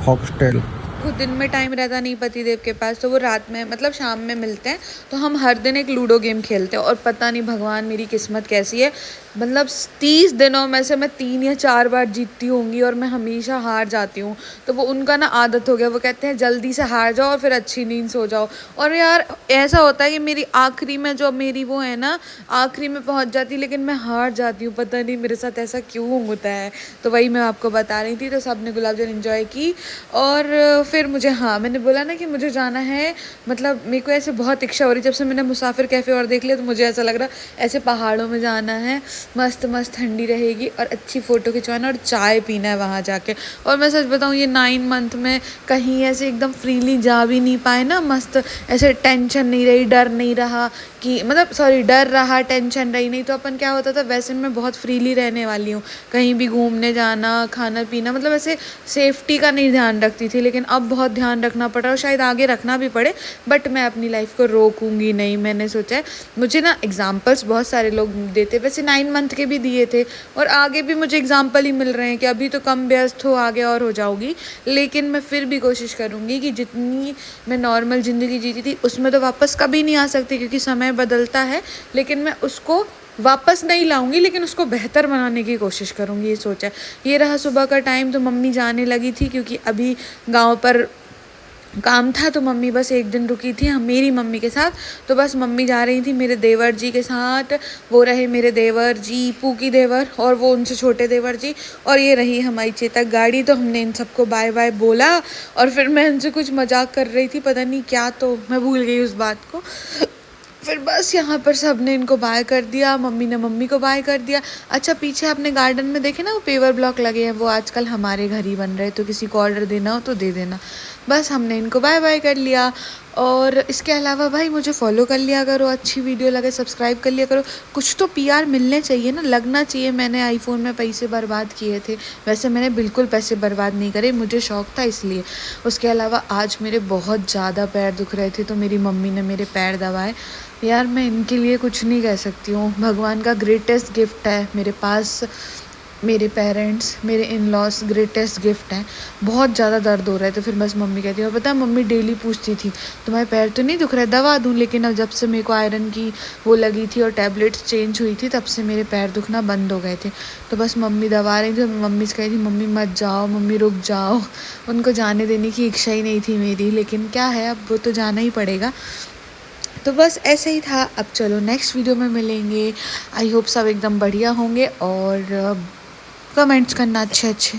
Foxtail. वो दिन में टाइम रहता नहीं पति देव के पास, तो वो रात में मतलब शाम में मिलते हैं, तो हम हर दिन एक लूडो गेम खेलते हैं। और पता नहीं भगवान मेरी किस्मत कैसी है, मतलब 30 दिनों में से मैं 3 या 4 बार जीतती होंगी और मैं हमेशा हार जाती हूँ। तो वो उनका ना आदत हो गया, वो कहते हैं जल्दी से हार जाओ और फिर अच्छी नींद सो जाओ। और यार ऐसा होता है कि मेरी आखिरी में जो मेरी वो है ना, आखिरी में पहुँच जाती, लेकिन मैं हार जाती हूँ, पता नहीं मेरे साथ ऐसा क्यों होता है। तो वही मैं आपको बता रही थी। तो सब ने गुलाब जामुन एंजॉय की। और फिर मुझे, हाँ मैंने बोला ना कि मुझे जाना है, मतलब मेरे को ऐसे बहुत इच्छा हो रही, जब से मैंने मुसाफिर कैफ़े और देख लिया तो मुझे ऐसा लग रहा ऐसे पहाड़ों में जाना है, मस्त मस्त ठंडी रहेगी और अच्छी फ़ोटो खिंचवाना और चाय पीना है वहाँ जाके। और मैं सच बताऊँ, ये 9 मंथ में कहीं ऐसे एकदम फ्रीली जा भी नहीं पाए ना, मस्त ऐसे टेंशन नहीं रही, डर नहीं रहा कि मतलब सॉरी डर रहा, टेंशन रही नहीं। तो अपन क्या होता था, वैसे मैं बहुत फ्रीली रहने वाली हूँ, कहीं भी घूमने जाना, खाना पीना, मतलब ऐसे सेफ्टी का नहीं ध्यान रखती थी। लेकिन अब बहुत ध्यान रखना पड़ रहा है, शायद आगे रखना भी पड़े, बट मैं अपनी लाइफ को रोकूंगी नहीं। मैंने सोचा है, मुझे ना एग्जाम्पल्स बहुत सारे लोग देते, वैसे 9 मंथ के भी दिए थे और आगे भी मुझे एग्जाम्पल ही मिल रहे हैं कि अभी तो कम व्यस्त हो, आगे और हो जाऊगी। लेकिन मैं फिर भी कोशिश करूँगी कि जितनी मैं नॉर्मल ज़िंदगी जीती थी उसमें तो वापस कभी नहीं आ सकती, क्योंकि समय बदलता है। लेकिन मैं उसको वापस नहीं लाऊंगी, लेकिन उसको बेहतर बनाने की कोशिश करूँगी, ये सोचा है। ये रहा सुबह का टाइम, तो मम्मी जाने लगी थी, क्योंकि अभी गांव पर काम था, तो मम्मी बस एक दिन रुकी थी हम मेरी मम्मी के साथ। तो बस मम्मी जा रही थी मेरे देवर जी के साथ, वो रहे मेरे देवर जी, पूकी देवर, और वो उनसे छोटे देवर जी, और ये रही हमारी चेतक गाड़ी। तो हमने इन सबको बाय बाय बोला, और फिर मैं उनसे कुछ मजाक कर रही थी, पता नहीं क्या, तो मैं भूल गई उस बात को। फिर बस यहाँ पर सब ने इनको बाय कर दिया, मम्मी ने मम्मी को बाय कर दिया। अच्छा, पीछे आपने गार्डन में देखे ना वो पेवर ब्लॉक लगे हैं, वो आजकल हमारे घर ही बन रहे हैं, तो किसी को ऑर्डर देना हो तो दे देना। बस हमने इनको बाय बाय कर लिया। और इसके अलावा भाई मुझे फॉलो कर लिया करो, अच्छी वीडियो लगे सब्सक्राइब कर लिया करो, कुछ तो पीआर मिलने चाहिए ना, लगना चाहिए। मैंने आईफोन में पैसे बर्बाद किए थे, वैसे मैंने बिल्कुल पैसे बर्बाद नहीं करे, मुझे शौक था इसलिए। उसके अलावा आज मेरे बहुत ज़्यादा पैर दुख रहे थे, तो मेरी मम्मी ने मेरे पैर दबाए। यार मैं इनके लिए कुछ नहीं कह सकती हूँ, भगवान का ग्रेटेस्ट गिफ्ट है मेरे पास। मेरे पेरेंट्स, मेरे इन लॉस ग्रेटेस्ट गिफ्ट हैं। बहुत ज़्यादा दर्द हो रहा है, तो फिर बस मम्मी कहती है, और पता है मम्मी डेली पूछती थी तुम्हारे पैर तो नहीं दुख रहा है, दवा दूँ? लेकिन अब जब से मेरे को आयरन की वो लगी थी और टैबलेट्स चेंज हुई थी, तब से मेरे पैर दुखना बंद हो गए थे। तो बस मम्मी दबा रही थी, मम्मी से कही थी मम्मी मत जाओ, मम्मी रुक जाओ। उनको जाने देने की इच्छा ही नहीं थी मेरी, लेकिन क्या है, अब वो तो जाना ही पड़ेगा। तो बस ऐसे ही था। अब चलो नेक्स्ट वीडियो में मिलेंगे। आई होप सब एकदम बढ़िया होंगे, और कमेंट्स करना अच्छे अच्छे।